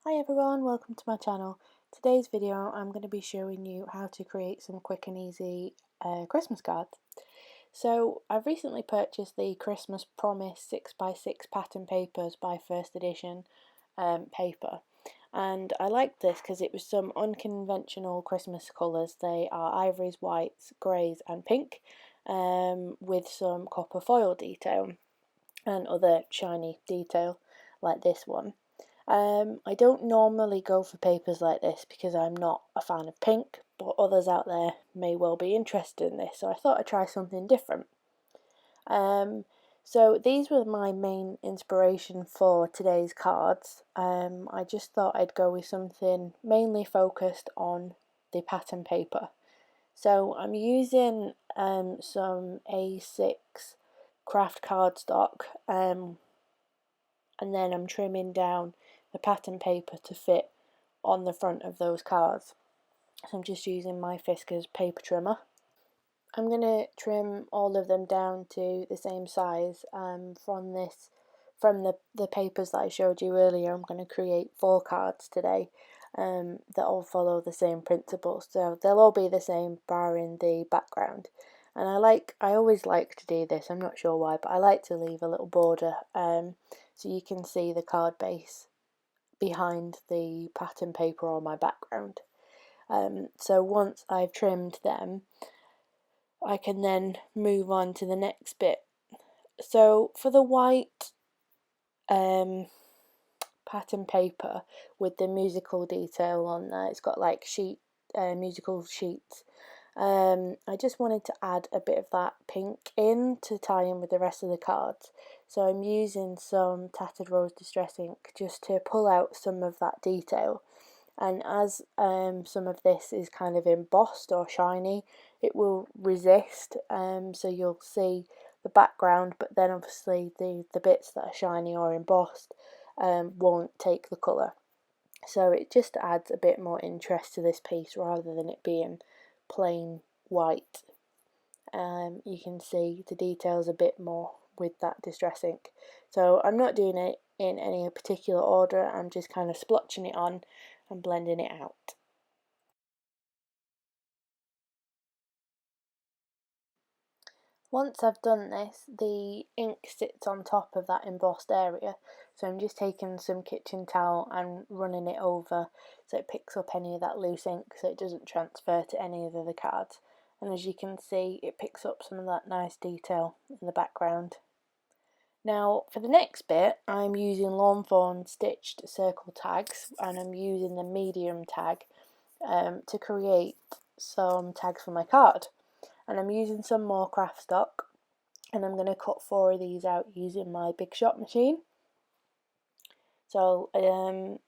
Hi everyone, welcome to my channel. Today's video I'm going to be showing you how to create some quick and easy Christmas cards. So I've recently purchased the Christmas Promise 6x6 pattern papers by First Edition paper, and I liked this because it was some unconventional Christmas colours. They are ivories, whites, greys and pink, with some copper foil detail and other shiny detail like this one. I don't normally go for papers like this because I'm not a fan of pink, but others out there may well be interested in this, so I thought I'd try something different. So these were my main inspiration for today's cards. I just thought I'd go with something mainly focused on the pattern paper. So I'm using some A6 craft cardstock, and then I'm trimming down the pattern paper to fit on the front of those cards. So I'm just using my Fiskars paper trimmer. I'm going to trim all of them down to the same size. From the papers that I showed you earlier, I'm going to create 4 cards today that all follow the same principles. So they'll all be the same barring the background. And I always like to do this, I'm not sure why, but I like to leave a little border so you can see the card base behind the pattern paper on my background. So once I've trimmed them, I can then move on to the next bit. So for the white pattern paper with the musical detail on there, it's got like musical sheets. I just wanted to add a bit of that pink in to tie in with the rest of the cards. So I'm using some Tattered Rose Distress ink just to pull out some of that detail. And as some of this is kind of embossed or shiny, it will resist, so you'll see the background, but then obviously the bits that are shiny or embossed won't take the colour. So it just adds a bit more interest to this piece rather than it being plain white. You can see the details a bit more with that distress ink. So I'm not doing it in any particular order, I'm just kind of splotching it on and blending it out. Once I've done this, the ink sits on top of that embossed area, so I'm just taking some kitchen towel and running it over so it picks up any of that loose ink so it doesn't transfer to any of the other cards. And as you can see, it picks up some of that nice detail in the background. Now for the next bit, I'm using Lawn Fawn stitched circle tags, and I'm using the medium tag to create some tags for my card. And I'm using some more craft stock, and I'm going to cut 4 of these out using my Big Shot machine. So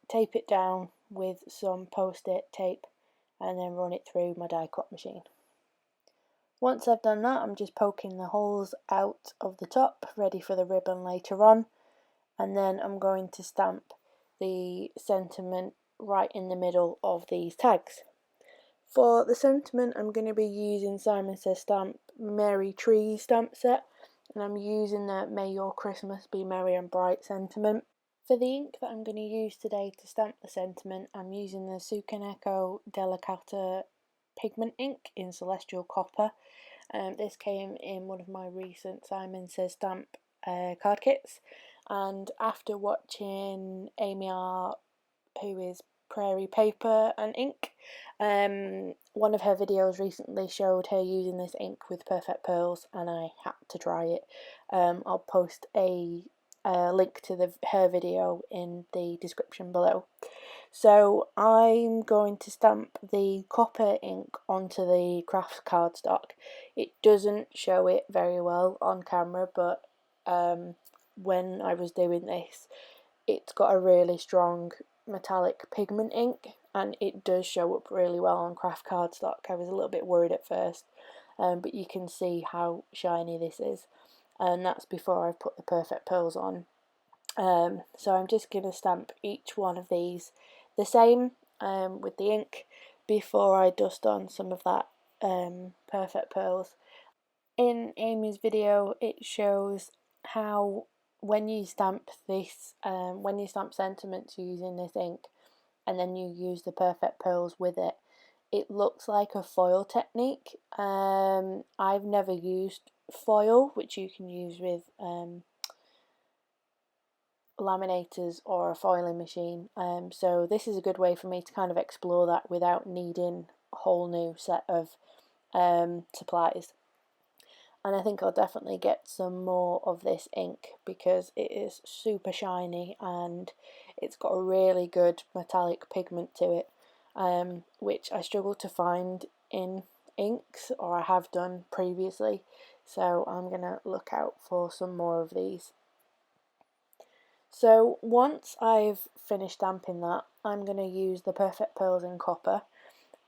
tape it down with some post-it tape and then run it through my die cut machine. Once I've done that, I'm just poking the holes out of the top, ready for the ribbon later on, and then I'm going to stamp the sentiment right in the middle of these tags. For the sentiment, I'm going to be using Simon Says Stamp Merry Tree stamp set, and I'm using the May Your Christmas Be Merry and Bright sentiment. For the ink that I'm going to use today to stamp the sentiment, I'm using the Sukaneko Delicata pigment ink in Celestial Copper. This came in one of my recent Simon Says Stamp card kits, and after watching Amy R, who is Prairie Paper and Ink, one of her videos recently showed her using this ink with Perfect Pearls, and I had to try it. I'll post a link to her video in the description below. So I'm going to stamp the copper ink onto the craft cardstock. It doesn't show it very well on camera, but when I was doing this, it's got a really strong metallic pigment ink, and it does show up really well on craft cardstock. I was a little bit worried at first, but you can see how shiny this is, and that's before I've put the Perfect Pearls on. So I'm just going to stamp each one of these the same with the ink before I dust on some of that Perfect Pearls. In Amy's video, it shows how when you stamp this, when you stamp sentiments using this ink, and then you use the Perfect Pearls with it. It looks like a foil technique. I've never used foil, which you can use with laminators or a foiling machine, so this is a good way for me to kind of explore that without needing a whole new set of supplies. And I think I'll definitely get some more of this ink because it is super shiny and it's got a really good metallic pigment to it, which I struggle to find in inks, or I have done previously, so I'm going to look out for some more of these. So once I've finished damping that, I'm going to use the Perfect Pearls in copper,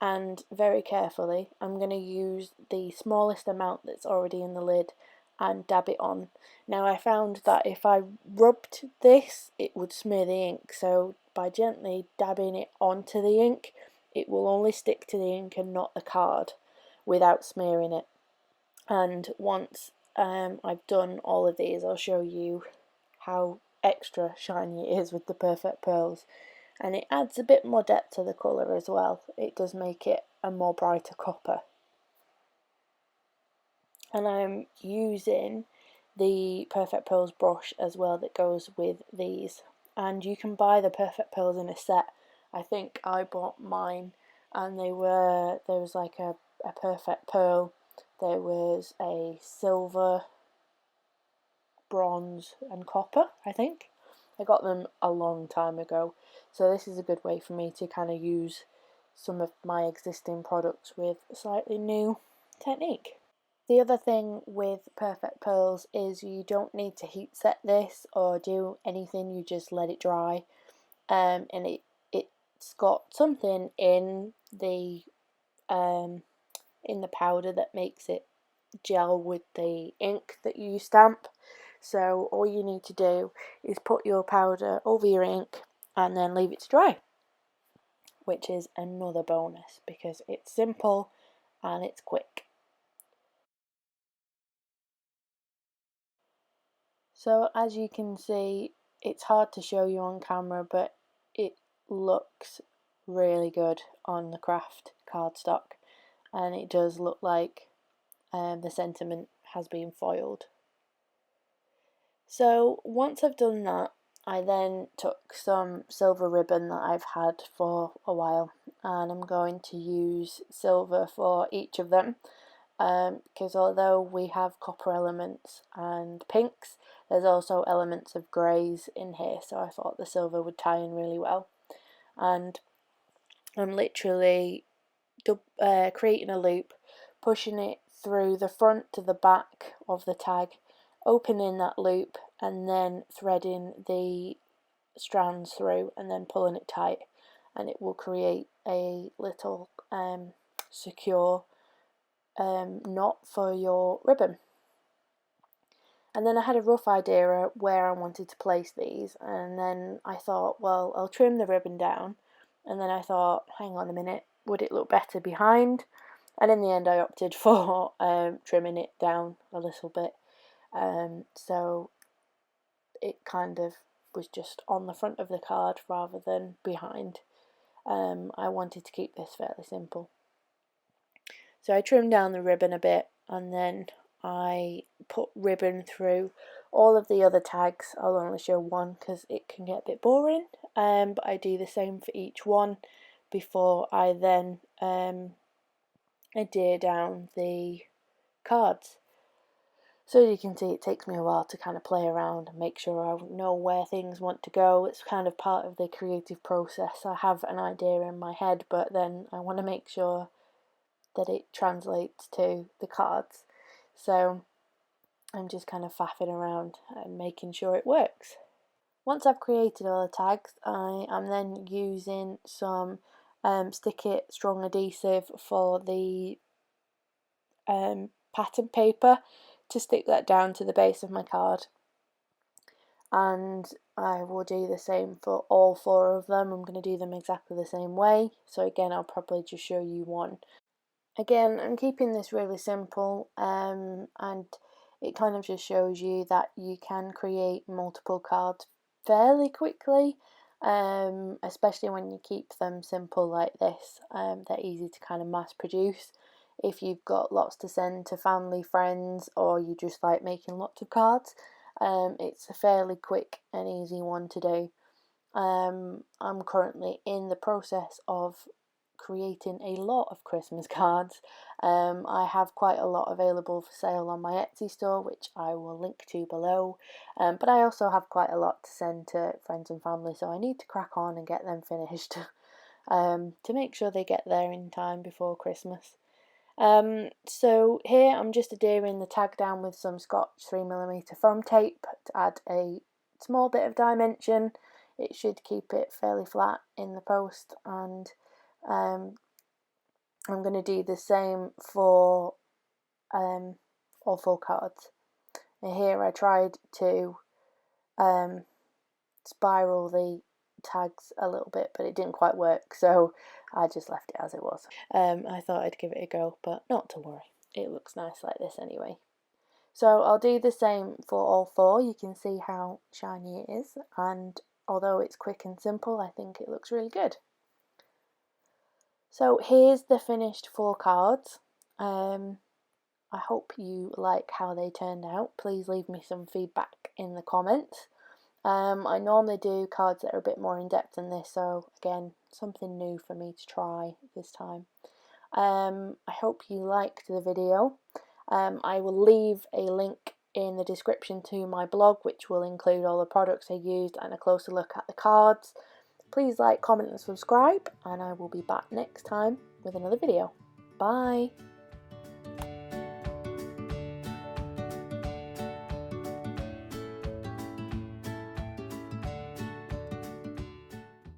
and very carefully I'm going to use the smallest amount that's already in the lid and dab it on. Now I found that if I rubbed this it would smear the ink, so by gently dabbing it onto the ink it will only stick to the ink and not the card without smearing it. And once I've done all of these, I'll show you how extra shiny it is with the Perfect Pearls, and it adds a bit more depth to the colour as well. It does make it a more brighter copper. And I'm using the Perfect Pearls brush as well that goes with these, and you can buy the Perfect Pearls in a set. I think I bought mine and there was like a perfect pearl, there was a silver, bronze and copper, I think. I got them a long time ago, so this is a good way for me to kind of use some of my existing products with a slightly new technique. The other thing with Perfect Pearls is you don't need to heat set this or do anything, you just let it dry, and it's got something in the powder that makes it gel with the ink that you stamp. So all you need to do is put your powder over your ink and then leave it to dry, which is another bonus because it's simple and it's quick. So as you can see, it's hard to show you on camera, but it looks really good on the craft cardstock, and it does look like the sentiment has been foiled. So once I've done that, I then took some silver ribbon that I've had for a while, and I'm going to use silver for each of them, because although we have copper elements and pinks, there's also elements of greys in here, so I thought the silver would tie in really well. And I'm literally creating a loop, pushing it through the front to the back of the tag, opening that loop and then threading the strands through and then pulling it tight, and it will create a little secure knot for your ribbon. And then I had a rough idea where I wanted to place these, and then I thought, well, I'll trim the ribbon down, and then I thought, hang on a minute, would it look better behind? And in the end I opted for trimming it down a little bit, so it kind of was just on the front of the card rather than behind. I wanted to keep this fairly simple. So I trimmed down the ribbon a bit, and then I put ribbon through all of the other tags. I'll only show one because it can get a bit boring, but I do the same for each one before I then adhere down the cards. So as you can see, it takes me a while to kind of play around and make sure I know where things want to go. It's kind of part of the creative process. I have an idea in my head, but then I want to make sure that it translates to the cards. So I'm just kind of faffing around and making sure it works. Once I've created all the tags, I am then using some Stick It Strong adhesive for the pattern paper to stick that down to the base of my card, and I will do the same for all 4 of them. I'm going to do them exactly the same way, so again I'll probably just show you one. Again, I'm keeping this really simple, and it kind of just shows you that you can create multiple cards fairly quickly. especially when you keep them simple like this. They're easy to kind of mass produce. If you've got lots to send to family, friends, or you just like making lots of cards, it's a fairly quick and easy one to do. I'm currently in the process of creating a lot of Christmas cards. I have quite a lot available for sale on my Etsy store, which I will link to below. But I also have quite a lot to send to friends and family, so I need to crack on and get them finished to make sure they get there in time before Christmas. So here I'm just adhering the tag down with some Scotch 3mm foam tape to add a small bit of dimension. It should keep it fairly flat in the post, and I'm going to do the same for all 4 cards. And here I tried to spiral the tags a little bit, but it didn't quite work, so I just left it as it was. I thought I'd give it a go, but not to worry, it looks nice like this anyway. So I'll do the same for all 4. You can see how shiny it is, and although it's quick and simple, I think it looks really good. So here's the finished 4 cards. I hope you like how they turned out. Please leave me some feedback in the comments. I normally do cards that are a bit more in depth than this, so again, something new for me to try this time. I hope you liked the video. I will leave a link in the description to my blog, which will include all the products I used and a closer look at the cards. Please like, comment and subscribe, and I will be back next time with another video. Bye!